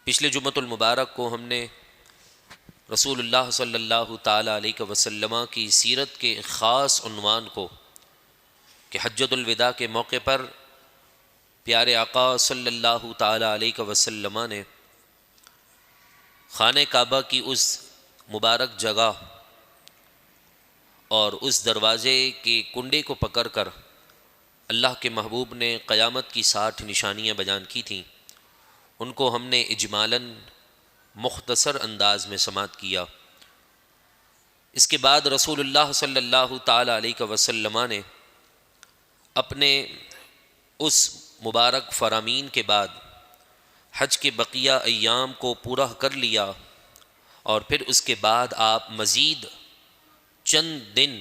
پچھلے جمعۃ المبارک کو ہم نے رسول اللہ صلی اللہ تعالیٰ علیہ وسلم کی سیرت کے خاص عنوان کو کہ حجۃ الوداع کے موقع پر پیارے آقا صلی اللہ تعالیٰ علیہ وسلم نے خانہ کعبہ کی اس مبارک جگہ اور اس دروازے کے کنڈے کو پکڑ کر اللہ کے محبوب نے قیامت کی 60 نشانیاں بیان کی تھیں، ان کو ہم نے اجمالاً مختصر انداز میں سماعت کیا۔ اس کے بعد رسول اللہ صلی اللہ تعالیٰ علیہ وسلم نے اپنے اس مبارک فرامین کے بعد حج کے بقیہ ایام کو پورا کر لیا، اور پھر اس کے بعد آپ مزید چند دن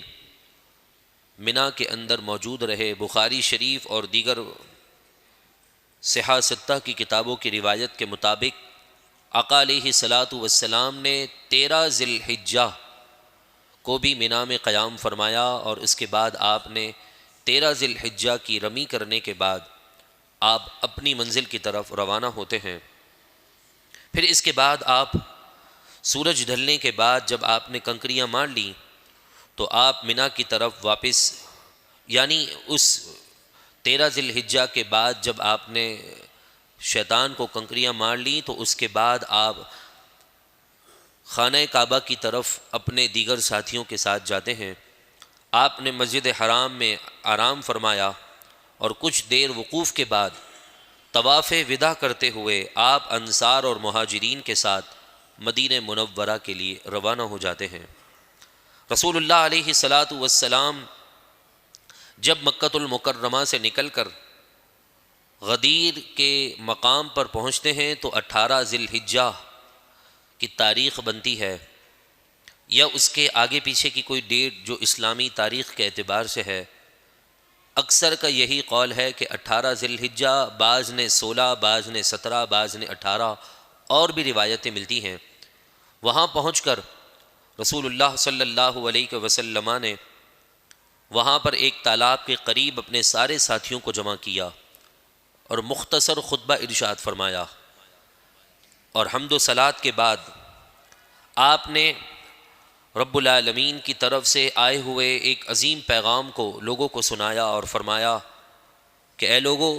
منا کے اندر موجود رہے۔ بخاری شریف اور دیگر صحاح ستہ کی کتابوں کی روایت کے مطابق آقا علیہ الصلاۃ والسلام نے 13 ذی الحجہ کو بھی منا میں قیام فرمایا، اور اس کے بعد آپ نے 13 ذی الحجہ کی رمی کرنے کے بعد آپ اپنی منزل کی طرف روانہ ہوتے ہیں۔ پھر اس کے بعد آپ سورج ڈھلنے کے بعد جب آپ نے کنکریاں مار لیں تو آپ منا کی طرف واپس، یعنی اس 13 ذی الحجہ کے بعد جب آپ نے شیطان کو کنکریاں مار لیں تو اس کے بعد آپ خانہ کعبہ کی طرف اپنے دیگر ساتھیوں کے ساتھ جاتے ہیں۔ آپ نے مسجد حرام میں آرام فرمایا اور کچھ دیر وقوف کے بعد طواف وداع کرتے ہوئے آپ انصار اور مہاجرین کے ساتھ مدینہ منورہ کے لیے روانہ ہو جاتے ہیں۔ رسول اللہ علیہ الصلاۃ والسلام جب مکۃ المکرمہ سے نکل کر غدیر کے مقام پر پہنچتے ہیں تو 18 ذی الحجہ کی تاریخ بنتی ہے، یا اس کے آگے پیچھے کی کوئی ڈیٹ جو اسلامی تاریخ کے اعتبار سے ہے۔ اکثر کا یہی قول ہے کہ 18 ذی الحجہ، بعض نے 16، بعض نے 17، بعض نے 18، اور بھی روایتیں ملتی ہیں۔ وہاں پہنچ کر رسول اللہ صلی اللہ علیہ وسلم نے وہاں پر ایک تالاب کے قریب اپنے سارے ساتھیوں کو جمع کیا اور مختصر خطبہ ارشاد فرمایا، اور حمد و صلات کے بعد آپ نے رب العالمین کی طرف سے آئے ہوئے ایک عظیم پیغام کو لوگوں کو سنایا اور فرمایا کہ اے لوگو،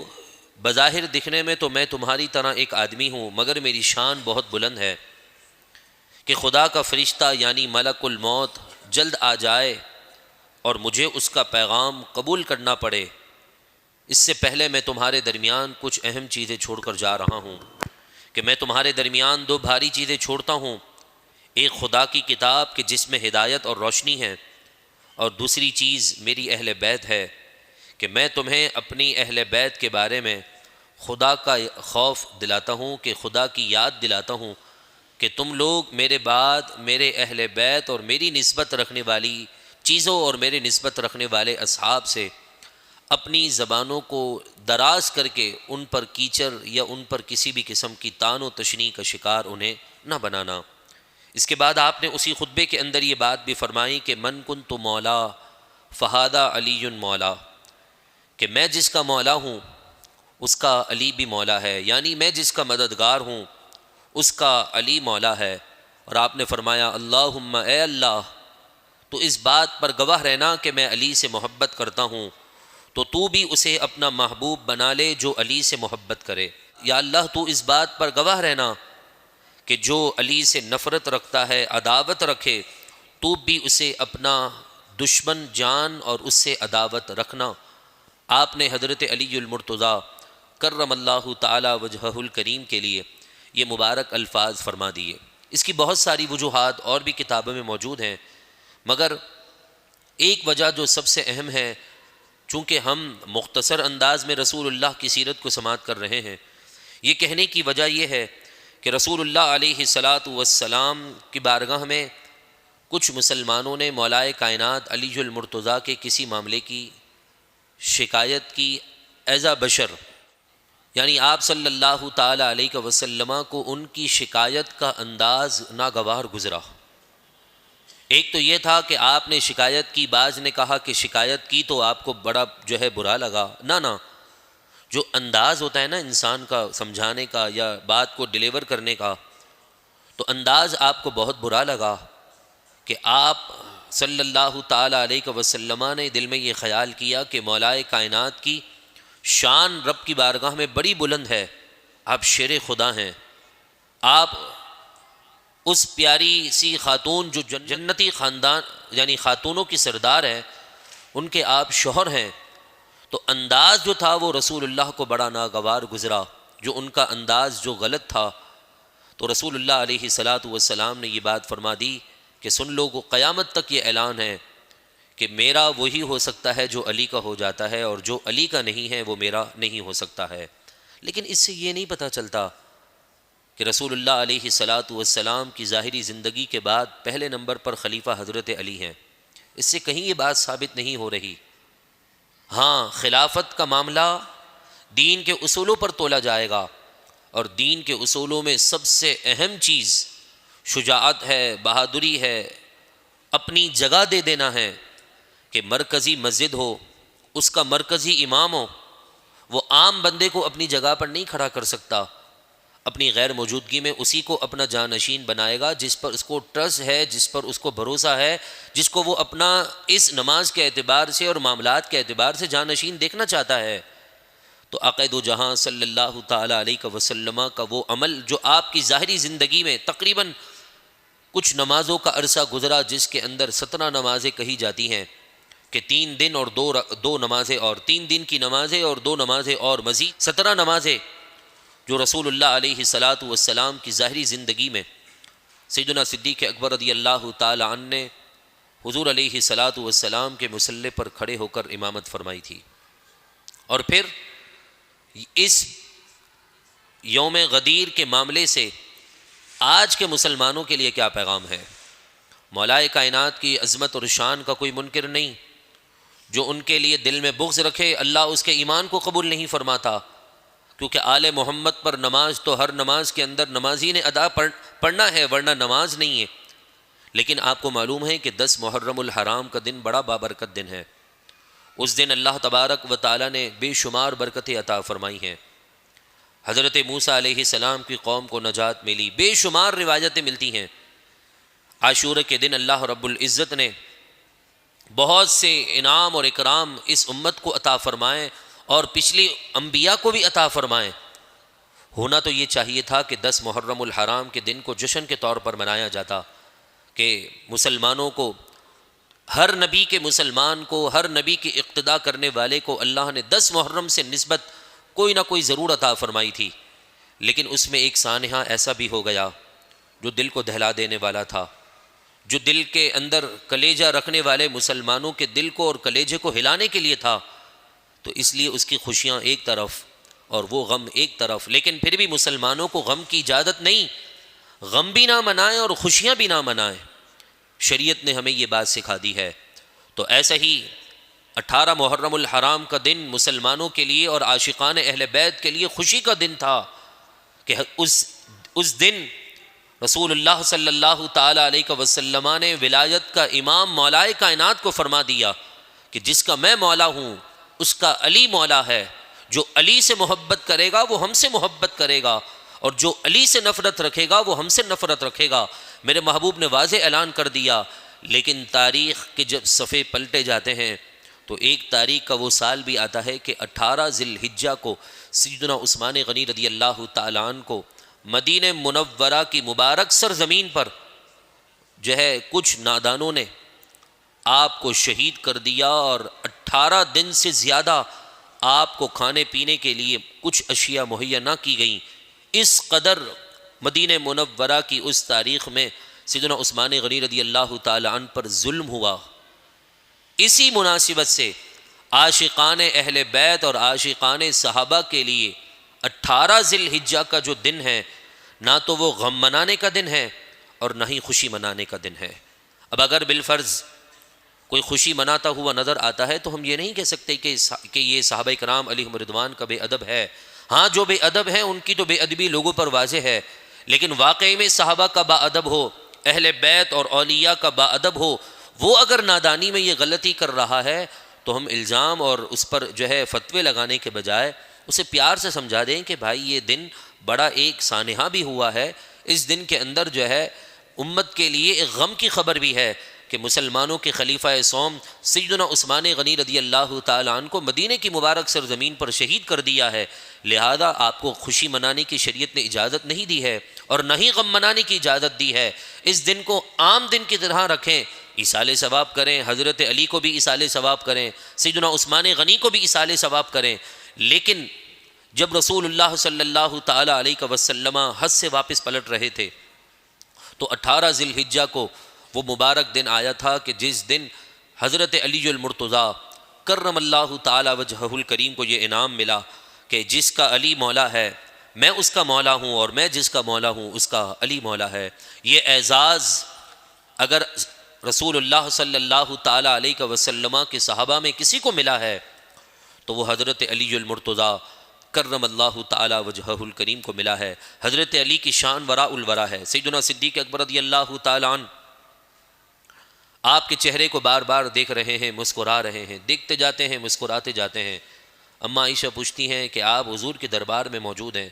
بظاہر دکھنے میں تو میں تمہاری طرح ایک آدمی ہوں، مگر میری شان بہت بلند ہے کہ خدا کا فرشتہ یعنی ملک الموت جلد آ جائے اور مجھے اس کا پیغام قبول کرنا پڑے، اس سے پہلے میں تمہارے درمیان کچھ اہم چیزیں چھوڑ کر جا رہا ہوں کہ میں تمہارے درمیان 2 بھاری چیزیں چھوڑتا ہوں، ایک خدا کی کتاب کہ جس میں ہدایت اور روشنی ہے، اور دوسری چیز میری اہل بیت ہے کہ میں تمہیں اپنی اہل بیت کے بارے میں خدا کا خوف دلاتا ہوں، کہ خدا کی یاد دلاتا ہوں کہ تم لوگ میرے بعد میرے اہل بیت اور میری نسبت رکھنے والی چیزوں اور میرے نسبت رکھنے والے اصحاب سے اپنی زبانوں کو دراز کر کے ان پر کیچڑ یا ان پر کسی بھی قسم کی طعن و تشنیع کا شکار انہیں نہ بنانا۔ اس کے بعد آپ نے اسی خطبے کے اندر یہ بات بھی فرمائی کہ من کنت مولا فہذا علی مولا، کہ میں جس کا مولا ہوں اس کا علی بھی مولا ہے، یعنی میں جس کا مددگار ہوں اس کا علی مولا ہے۔ اور آپ نے فرمایا اللہم، اے اللہ، تو اس بات پر گواہ رہنا کہ میں علی سے محبت کرتا ہوں، تو بھی اسے اپنا محبوب بنا لے جو علی سے محبت کرے۔ یا اللہ، تو اس بات پر گواہ رہنا کہ جو علی سے نفرت رکھتا ہے، عداوت رکھے، تو بھی اسے اپنا دشمن جان اور اس سے عداوت رکھنا۔ آپ نے حضرت علی المرتضیٰ کرم اللہ تعالی وجہہ الکریم کے لیے یہ مبارک الفاظ فرما دیے۔ اس کی بہت ساری وجوہات اور بھی کتابوں میں موجود ہیں، مگر ایک وجہ جو سب سے اہم ہے، چونکہ ہم مختصر انداز میں رسول اللہ کی سیرت کو سماعت کر رہے ہیں، یہ کہنے کی وجہ یہ ہے کہ رسول اللہ علیہ الصلاۃ والسلام کی بارگاہ میں کچھ مسلمانوں نے مولائے کائنات علی المرتضیٰ کے کسی معاملے کی شکایت کی ایز اے بشر، یعنی آپ صلی اللہ تعالیٰ علیہ وسلم کو ان کی شکایت کا انداز ناگوار گزرا۔ ایک تو یہ تھا کہ آپ نے شکایت کی، بعض نے کہا کہ شکایت کی تو آپ کو بڑا برا لگا، نہ جو انداز ہوتا ہے نا انسان کا سمجھانے کا یا بات کو ڈیلیور کرنے کا، تو انداز آپ کو بہت برا لگا کہ آپ صلی اللہ تعالیٰ علیہ وسلم نے دل میں یہ خیال کیا کہ مولائے کائنات کی شان رب کی بارگاہ میں بڑی بلند ہے، آپ شیر خدا ہیں، آپ اس پیاری سی خاتون جو جنتی خاندان یعنی خاتونوں کی سردار ہے، ان کے آپ شوہر ہیں، تو انداز جو تھا وہ رسول اللہ کو بڑا ناگوار گزرا، جو ان کا انداز جو غلط تھا، تو رسول اللہ علیہ والسلام نے یہ بات فرما دی کہ سن لو، قیامت تک یہ اعلان ہے کہ میرا وہی ہو سکتا ہے جو علی کا ہو جاتا ہے، اور جو علی کا نہیں ہے وہ میرا نہیں ہو سکتا ہے۔ لیکن اس سے یہ نہیں پتہ چلتا کہ رسول اللہ علیہ والسلام کی ظاہری زندگی کے بعد پہلے نمبر پر خلیفہ حضرت علی ہیں، اس سے کہیں یہ بات ثابت نہیں ہو رہی۔ ہاں، خلافت کا معاملہ دین کے اصولوں پر تولا جائے گا، اور دین کے اصولوں میں سب سے اہم چیز شجاعت ہے، بہادری ہے، اپنی جگہ دے دینا ہے، کہ مرکزی مسجد ہو، اس کا مرکزی امام ہو، وہ عام بندے کو اپنی جگہ پر نہیں کھڑا کر سکتا، اپنی غیر موجودگی میں اسی کو اپنا جانشین بنائے گا جس پر اس کو ٹرسٹ ہے، جس پر اس کو بھروسہ ہے، جس کو وہ اپنا اس نماز کے اعتبار سے اور معاملات کے اعتبار سے جانشین دیکھنا چاہتا ہے۔ تو عقائد و جہاں صلی اللہ تعالیٰ علیہ وسلم کا وہ عمل جو آپ کی ظاہری زندگی میں تقریباً کچھ نمازوں کا عرصہ گزرا، جس کے اندر 17 نمازیں کہی جاتی ہیں کہ 3 دن اور دو نمازیں، اور 3 دن کی نمازیں اور 2 نمازیں، اور مزید 17 نمازیں جو رسول اللہ علیہ والسلام کی ظاہری زندگی میں سیدنا صدیق اکبر رضی اللہ تعالی عنہ نے حضور علیہ والسلام کے مصلی پر کھڑے ہو کر امامت فرمائی تھی۔ اور پھر اس یوم غدیر کے معاملے سے آج کے مسلمانوں کے لیے کیا پیغام ہے؟ مولائے کائنات کی عظمت اور شان کا کوئی منکر نہیں، جو ان کے لیے دل میں بغض رکھے اللہ اس کے ایمان کو قبول نہیں فرماتا، کیونکہ آل محمد پر نماز تو ہر نماز کے اندر نمازی نے ادا پڑھنا ہے، ورنہ نماز نہیں ہے۔ لیکن آپ کو معلوم ہے کہ 10 محرم الحرام کا دن بڑا بابرکت دن ہے، اس دن اللہ تبارک و تعالی نے بے شمار برکتیں عطا فرمائی ہیں۔ حضرت موسیٰ علیہ السلام کی قوم کو نجات ملی، بے شمار روایتیں ملتی ہیں۔ عاشورہ کے دن اللہ رب العزت نے بہت سے انعام اور اکرام اس امت کو عطا فرمائے، اور پچھلی انبیاء کو بھی عطا فرمائے۔ ہونا تو یہ چاہیے تھا کہ 10 محرم الحرام کے دن کو جشن کے طور پر منایا جاتا، کہ مسلمانوں کو، ہر نبی کے مسلمان کو، ہر نبی کی اقتداء کرنے والے کو اللہ نے 10 محرم سے نسبت کوئی نہ کوئی ضرور عطا فرمائی تھی۔ لیکن اس میں ایک سانحہ ایسا بھی ہو گیا جو دل کو دہلا دینے والا تھا، جو دل کے اندر کلیجہ رکھنے والے مسلمانوں کے دل کو اور کلیجے کو ہلانے کے لیے تھا، تو اس لیے اس کی خوشیاں ایک طرف اور وہ غم ایک طرف۔ لیکن پھر بھی مسلمانوں کو غم کی اجازت نہیں، غم بھی نہ منائیں اور خوشیاں بھی نہ منائیں، شریعت نے ہمیں یہ بات سکھا دی ہے۔ تو ایسا ہی 18 محرم الحرام کا دن مسلمانوں کے لیے اور عاشقان اہل بیت کے لیے خوشی کا دن تھا، کہ اس دن رسول اللہ صلی اللہ تعالی علیہ وسلم نے ولایت کا امام مولائے کائنات کو فرما دیا کہ جس کا میں مولا ہوں اس کا علی مولا ہے، جو علی سے محبت کرے گا وہ ہم سے محبت کرے گا، اور جو علی سے نفرت رکھے گا وہ ہم سے نفرت رکھے گا۔ میرے محبوب نے واضح اعلان کر دیا۔ لیکن تاریخ کے جب صفحے پلٹے جاتے ہیں تو ایک تاریخ کا وہ سال بھی آتا ہے کہ 18 ذی الحجہ کو سیدنا عثمان غنی رضی اللہ تعالیٰ عنہ کو مدینہ منورہ کی مبارک سرزمین پر جو ہے کچھ نادانوں نے آپ کو شہید کر دیا، اور 18 دن سے زیادہ آپ کو کھانے پینے کے لیے کچھ اشیاء مہیا نہ کی گئیں۔ اس قدر مدینہ منورہ کی اس تاریخ میں سیدنا عثمان غنی رضی اللہ تعالی عنہ پر ظلم ہوا۔ اسی مناسبت سے عاشقان اہل بیت اور عاشقان صحابہ کے لیے 18 ذی الحجہ کا جو دن ہے، نہ تو وہ غم منانے کا دن ہے اور نہ ہی خوشی منانے کا دن ہے۔ اب اگر بالفرض کوئی خوشی مناتا ہوا نظر آتا ہے تو ہم یہ نہیں کہہ سکتے کہ یہ صحابہ کرام علیہم رضوان کا بے ادب ہے۔ ہاں، جو بے ادب ہے ان کی تو بے ادبی لوگوں پر واضح ہے، لیکن واقعی میں صحابہ کا با ادب ہو، اہل بیت اور اولیاء کا با ادب ہو، وہ اگر نادانی میں یہ غلطی کر رہا ہے تو ہم الزام اور اس پر جو ہے فتوے لگانے کے بجائے اسے پیار سے سمجھا دیں کہ بھائی یہ دن بڑا ایک سانحہ بھی ہوا ہے، اس دن کے اندر جو ہے امت کے لیے ایک غم کی خبر بھی ہے کہ مسلمانوں کے خلیفہ سوم سیدنا عثمان غنی رضی اللہ تعالیٰ عنہ کو مدینہ کی مبارک سرزمین پر شہید کر دیا ہے، لہذا آپ کو خوشی منانے کی شریعت نے اجازت نہیں دی ہے اور نہ ہی غم منانے کی اجازت دی ہے۔ اس دن کو عام دن کی طرح رکھیں، ایصال ثواب کریں، حضرت علی کو بھی ایصال ثواب کریں، سیدنا عثمان غنی کو بھی ایصال ثواب کریں، لیکن جب رسول اللہ صلی اللہ تعالیٰ علیہ وسلم حج سے واپس پلٹ رہے تھے تو 18 ذی الحجہ کو وہ مبارک دن آیا تھا کہ جس دن حضرت علی المرتضیٰ کرم اللہ تعالی وجہہ الکریم کو یہ انعام ملا کہ جس کا علی مولا ہے میں اس کا مولا ہوں، اور میں جس کا مولا ہوں اس کا علی مولا ہے۔ یہ اعزاز اگر رسول اللہ صلی اللہ تعالی علیہ وسلم کے صحابہ میں کسی کو ملا ہے تو وہ حضرت علی المرتضیٰ کرم اللہ تعالی وجہہ الکریم کو ملا ہے۔ حضرت علی کی شان وراء الورا ہے۔ سیدنا صدیق اکبر رضی اللہ تعالی عنہ آپ کے چہرے کو بار بار دیکھ رہے ہیں، مسکرا رہے ہیں، دیکھتے جاتے ہیں، مسکراتے جاتے ہیں۔ اماں عائشہ پوچھتی ہیں کہ آپ حضور کے دربار میں موجود ہیں،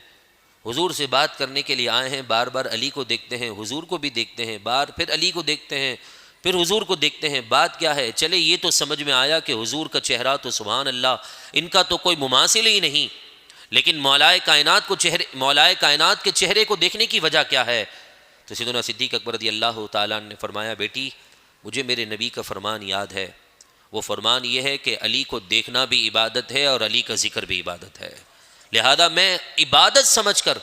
حضور سے بات کرنے کے لیے آئے ہیں، بار بار علی کو دیکھتے ہیں، حضور کو بھی دیکھتے ہیں، پھر علی کو دیکھتے ہیں، پھر حضور کو دیکھتے ہیں، بات کیا ہے؟ چلے یہ تو سمجھ میں آیا کہ حضور کا چہرہ تو سبحان اللہ ان کا تو کوئی مماثل ہی نہیں، لیکن مولائے کائنات کے چہرے کو دیکھنے کی وجہ کیا ہے؟ تو سیدنا صدیق اکبر رضی اللہ تعالیٰ نے فرمایا بیٹی مجھے میرے نبی کا فرمان یاد ہے، وہ فرمان یہ ہے کہ علی کو دیکھنا بھی عبادت ہے اور علی کا ذکر بھی عبادت ہے، لہذا میں عبادت سمجھ کر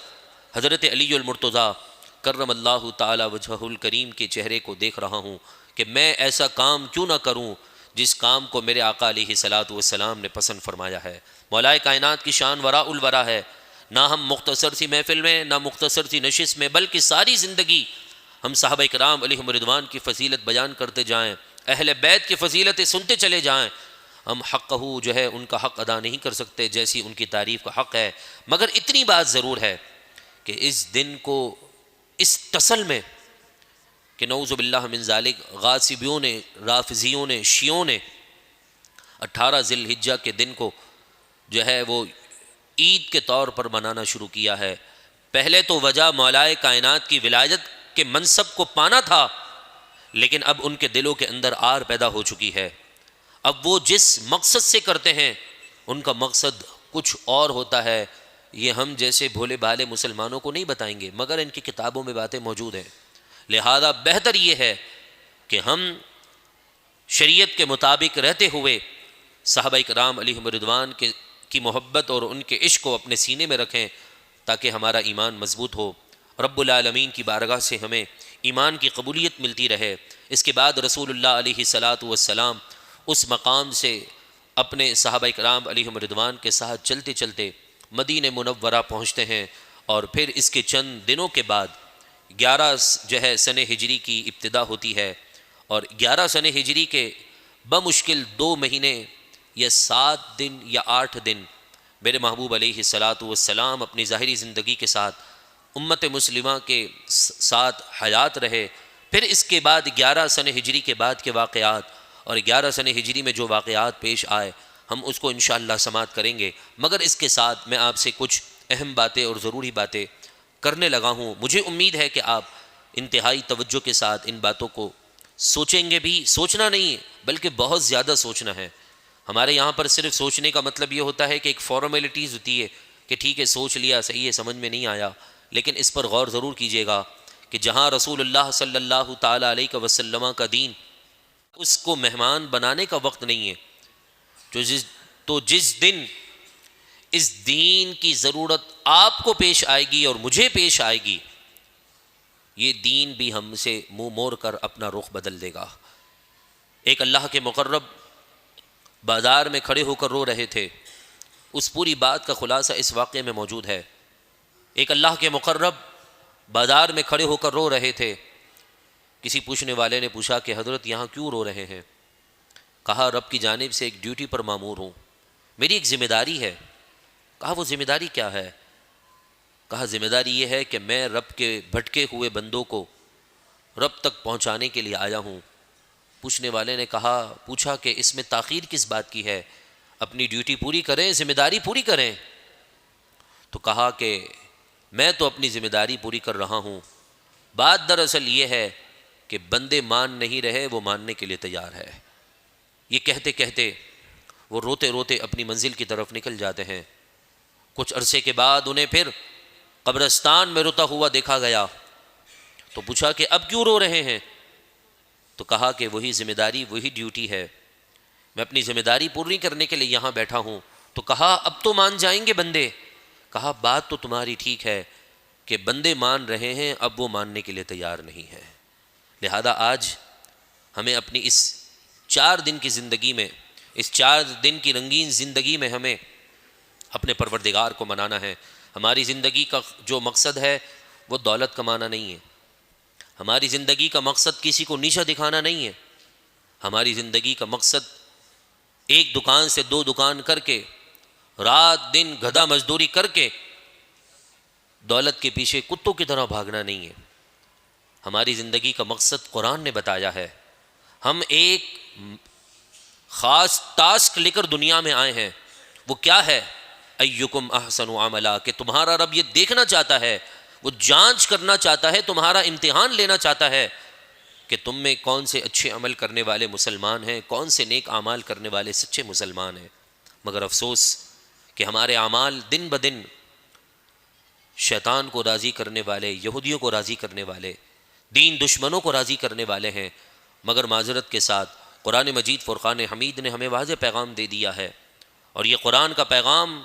حضرت علی المرتضیٰ کرم اللہ تعالی وجہہ الکریم کے چہرے کو دیکھ رہا ہوں کہ میں ایسا کام کیوں نہ کروں جس کام کو میرے آقا علیہ الصلاۃ والسلام نے پسند فرمایا ہے۔ مولائے کائنات کی شان وراء الورا ہے، نہ ہم مختصر سی محفل میں، نہ مختصر سی نشست میں، بلکہ ساری زندگی ہم صحابہ کرام علیہم رضوان کی فضیلت بیان کرتے جائیں، اہل بیت کی فضیلتیں سنتے چلے جائیں۔ ہم حقہ جو ہے ان کا حق ادا نہیں کر سکتے جیسی ان کی تعریف کا حق ہے، مگر اتنی بات ضرور ہے کہ اس دن کو اس تصل میں کہ نعوذ باللہ من ذالک غاصبیوں نے، رافضیوں نے، شیعوں نے 18 ذی الحجہ کے دن کو جو ہے وہ عید کے طور پر منانا شروع کیا ہے۔ پہلے تو وجہ مولائے کائنات کی ولایت کے منصب کو پانا تھا، لیکن اب ان کے دلوں کے اندر آر پیدا ہو چکی ہے۔ اب وہ جس مقصد سے کرتے ہیں ان کا مقصد کچھ اور ہوتا ہے، یہ ہم جیسے بھولے بھالے مسلمانوں کو نہیں بتائیں گے، مگر ان کی کتابوں میں باتیں موجود ہیں۔ لہذا بہتر یہ ہے کہ ہم شریعت کے مطابق رہتے ہوئے صحابہ کرام علیہم رضوان کی محبت اور ان کے عشق کو اپنے سینے میں رکھیں تاکہ ہمارا ایمان مضبوط ہو، رب العالمین کی بارگاہ سے ہمیں ایمان کی قبولیت ملتی رہے۔ اس کے بعد رسول اللہ علیہ الصلاۃ والسلام اس مقام سے اپنے صحابہ کرام علیہم رضوان کے ساتھ چلتے چلتے مدینہ منورہ پہنچتے ہیں، اور پھر اس کے چند دنوں کے بعد 11 جو ہے سن ہجری کی ابتدا ہوتی ہے، اور 11 سن ہجری کے بمشکل 2 مہینے یا 7 دن یا 8 دن میرے محبوب علیہ الصلاۃ والسلام اپنی ظاہری زندگی کے ساتھ امت مسلمہ کے ساتھ حیات رہے۔ پھر اس کے بعد 11 سن ہجری کے بعد کے واقعات اور 11 سن ہجری میں جو واقعات پیش آئے ہم اس کو انشاءاللہ سماعت کریں گے، مگر اس کے ساتھ میں آپ سے کچھ اہم باتیں اور ضروری باتیں کرنے لگا ہوں۔ مجھے امید ہے کہ آپ انتہائی توجہ کے ساتھ ان باتوں کو سوچیں گے بھی، سوچنا نہیں بلکہ بہت زیادہ سوچنا ہے۔ ہمارے یہاں پر صرف سوچنے کا مطلب یہ ہوتا ہے کہ ایک فارمیلٹیز ہوتی ہے کہ ٹھیک ہے سوچ لیا، صحیح ہے، سمجھ میں نہیں آیا، لیکن اس پر غور ضرور کیجیے گا کہ جہاں رسول اللہ صلی اللہ تعالیٰ علیہ وسلم کا دین اس کو مہمان بنانے کا وقت نہیں ہے، تو جس دن اس دین کی ضرورت آپ کو پیش آئے گی اور مجھے پیش آئے گی، یہ دین بھی ہم سے منہ موڑ کر اپنا رخ بدل دے گا۔ ایک اللہ کے مقرب بازار میں کھڑے ہو کر رو رہے تھے، اس پوری بات کا خلاصہ اس واقعے میں موجود ہے۔ ایک اللہ کے مقرب بازار میں کھڑے ہو کر رو رہے تھے۔ کسی پوچھنے والے نے پوچھا کہ حضرت یہاں کیوں رو رہے ہیں؟ کہا رب کی جانب سے ایک ڈیوٹی پر مامور ہوں، میری ایک ذمہ داری ہے۔ کہا وہ ذمہ داری کیا ہے؟ کہا ذمہ داری یہ ہے کہ میں رب کے بھٹکے ہوئے بندوں کو رب تک پہنچانے کے لیے آیا ہوں۔ پوچھنے والے نے پوچھا کہ اس میں تاخیر کس بات کی ہے؟ اپنی ڈیوٹی پوری کریں، ذمہ داری پوری کریں۔ تو کہا کہ میں تو اپنی ذمہ داری پوری کر رہا ہوں، بات دراصل یہ ہے کہ بندے مان نہیں رہے، وہ ماننے کے لیے تیار ہے۔ یہ کہتے کہتے وہ روتے روتے اپنی منزل کی طرف نکل جاتے ہیں۔ کچھ عرصے کے بعد انہیں پھر قبرستان میں روتا ہوا دیکھا گیا، تو پوچھا کہ اب کیوں رو رہے ہیں؟ تو کہا کہ وہی ذمہ داری، وہی ڈیوٹی ہے، میں اپنی ذمہ داری پوری کرنے کے لیے یہاں بیٹھا ہوں۔ تو کہا اب تو مان جائیں گے بندے؟ کہا بات تو تمہاری ٹھیک ہے کہ بندے مان رہے ہیں، اب وہ ماننے کے لیے تیار نہیں ہے۔ لہذا آج ہمیں اپنی اس 4 دن کی زندگی میں، اس 4 دن کی رنگین زندگی میں ہمیں اپنے پروردگار کو منانا ہے۔ ہماری زندگی کا جو مقصد ہے وہ دولت کمانا نہیں ہے، ہماری زندگی کا مقصد کسی کو نیچا دکھانا نہیں ہے، ہماری زندگی کا مقصد ایک دکان سے 2 دکان کر کے، رات دن گدھا مزدوری کر کے دولت کے پیچھے کتوں کی طرح بھاگنا نہیں ہے۔ ہماری زندگی کا مقصد قرآن نے بتایا ہے۔ ہم ایک خاص ٹاسک لے کر دنیا میں آئے ہیں، وہ کیا ہے؟ ایکم احسن عملا، کہ تمہارا رب یہ دیکھنا چاہتا ہے، وہ جانچ کرنا چاہتا ہے، تمہارا امتحان لینا چاہتا ہے کہ تم میں کون سے اچھے عمل کرنے والے مسلمان ہیں، کون سے نیک اعمال کرنے والے سچے مسلمان ہیں۔ مگر افسوس کہ ہمارے اعمال دن بدن شیطان کو راضی کرنے والے، یہودیوں کو راضی کرنے والے، دین دشمنوں کو راضی کرنے والے ہیں۔ مگر معذرت کے ساتھ قرآن مجید فرقان حمید نے ہمیں واضح پیغام دے دیا ہے، اور یہ قرآن کا پیغام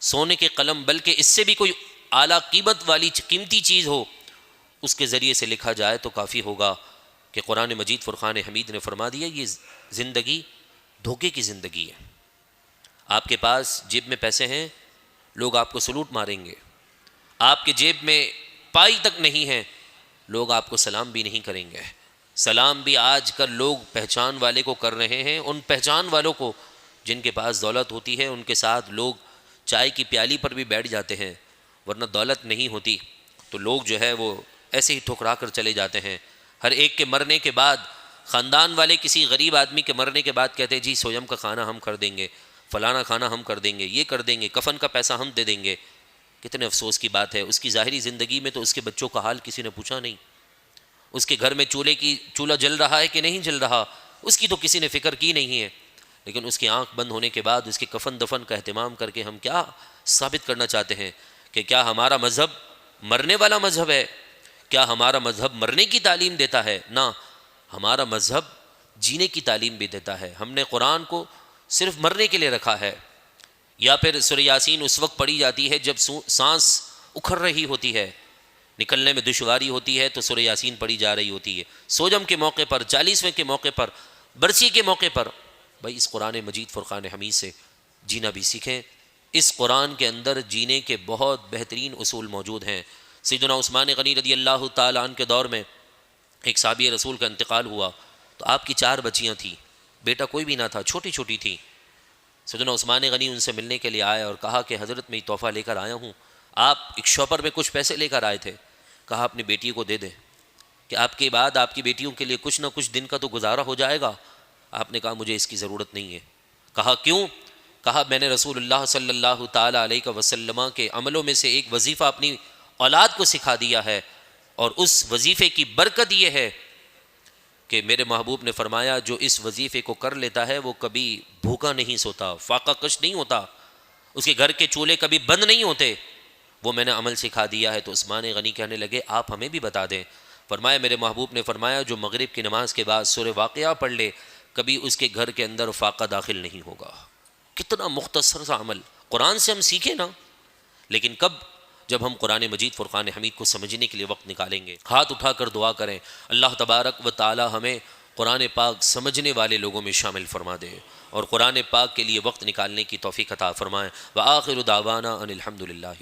سونے کے قلم بلکہ اس سے بھی کوئی اعلیٰ قیمت والی قیمتی چیز ہو اس کے ذریعے سے لکھا جائے تو کافی ہوگا کہ قرآن مجید فرقان حمید نے فرما دیا یہ زندگی دھوکے کی زندگی ہے۔ آپ کے پاس جیب میں پیسے ہیں، لوگ آپ کو سلوٹ ماریں گے۔ آپ کے جیب میں پائی تک نہیں ہے، لوگ آپ کو سلام بھی نہیں کریں گے۔ سلام بھی آج کل لوگ پہچان والے کو کر رہے ہیں، ان پہچان والوں کو جن کے پاس دولت ہوتی ہے ان کے ساتھ لوگ چائے کی پیالی پر بھی بیٹھ جاتے ہیں، ورنہ دولت نہیں ہوتی تو لوگ جو ہے وہ ایسے ہی ٹھکرا کر چلے جاتے ہیں۔ ہر ایک کے مرنے کے بعد خاندان والے کسی غریب آدمی کے مرنے کے بعد کہتے ہیں جی سویم کا کھانا ہم کر دیں گے، فلانا کھانا ہم کر دیں گے، یہ کر دیں گے، کفن کا پیسہ ہم دے دیں گے۔ کتنے افسوس کی بات ہے، اس کی ظاہری زندگی میں تو اس کے بچوں کا حال کسی نے پوچھا نہیں، اس کے گھر میں چولہا جل رہا ہے کہ نہیں جل رہا اس کی تو کسی نے فکر کی نہیں ہے، لیکن اس کی آنکھ بند ہونے کے بعد اس کے کفن دفن کا اہتمام کر کے ہم کیا ثابت کرنا چاہتے ہیں کہ کیا ہمارا مذہب مرنے والا مذہب ہے؟ کیا ہمارا مذہب مرنے کی تعلیم دیتا ہے؟ نہ، ہمارا مذہب جینے کی تعلیم بھی دیتا ہے۔ ہم نے قرآن کو صرف مرنے کے لیے رکھا ہے، یا پھر سورہ یاسین اس وقت پڑھی جاتی ہے جب سانس اکھڑ رہی ہوتی ہے، نکلنے میں دشواری ہوتی ہے تو سورہ یاسین پڑھی جا رہی ہوتی ہے۔ سوجم کے موقع پر، 40ویں کے موقع پر، برسی کے موقع پر، بھائی اس قرآن مجید فرقان حمید سے جینا بھی سیکھیں۔ اس قرآن کے اندر جینے کے بہت بہترین اصول موجود ہیں۔ سیدنا عثمان غنی رضی اللہ تعالیٰ عنہ کے دور میں ایک صحابی رسول کا انتقال ہوا تو آپ کی 4 بچیاں تھیں، بیٹا کوئی بھی نہ تھا، چھوٹی چھوٹی تھیں۔ سیدنا عثمان غنی ان سے ملنے کے لیے آئے اور کہا کہ حضرت میں یہ تحفہ لے کر آیا ہوں، آپ ایک شاپر میں کچھ پیسے لے کر آئے تھے، کہا اپنی بیٹی کو دے دیں کہ آپ کے بعد آپ کی بیٹیوں کے لیے کچھ نہ کچھ دن کا تو گزارا ہو جائے گا۔ آپ نے کہا مجھے اس کی ضرورت نہیں ہے۔ کہا کیوں؟ کہا میں نے رسول اللہ صلی اللہ تعالیٰ علیہ وسلم کے عملوں میں سے ایک وظیفہ اپنی اولاد کو سکھا دیا ہے، اور اس وظیفے کی برکت یہ ہے کہ میرے محبوب نے فرمایا جو اس وظیفے کو کر لیتا ہے وہ کبھی بھوکا نہیں سوتا، فاقہ کش نہیں ہوتا، اس کے گھر کے چولہے کبھی بند نہیں ہوتے، وہ میں نے عمل سکھا دیا ہے۔ تو عثمان غنی کہنے لگے آپ ہمیں بھی بتا دیں۔ فرمایا میرے محبوب نے فرمایا جو مغرب کی نماز کے بعد سورہ واقعہ پڑھ لے کبھی اس کے گھر کے اندر فاقہ داخل نہیں ہوگا۔ کتنا مختصر سا عمل، قرآن سے ہم سیکھیں نا، لیکن کب؟ جب ہم قرآن مجید فرقان حمید کو سمجھنے کے لیے وقت نکالیں گے۔ ہاتھ اٹھا کر دعا کریں اللہ تبارک و تعالی ہمیں قرآن پاک سمجھنے والے لوگوں میں شامل فرما دے اور قرآن پاک کے لیے وقت نکالنے کی توفیق عطا فرمائے۔ وآخر دعوانا ان الحمد للہ۔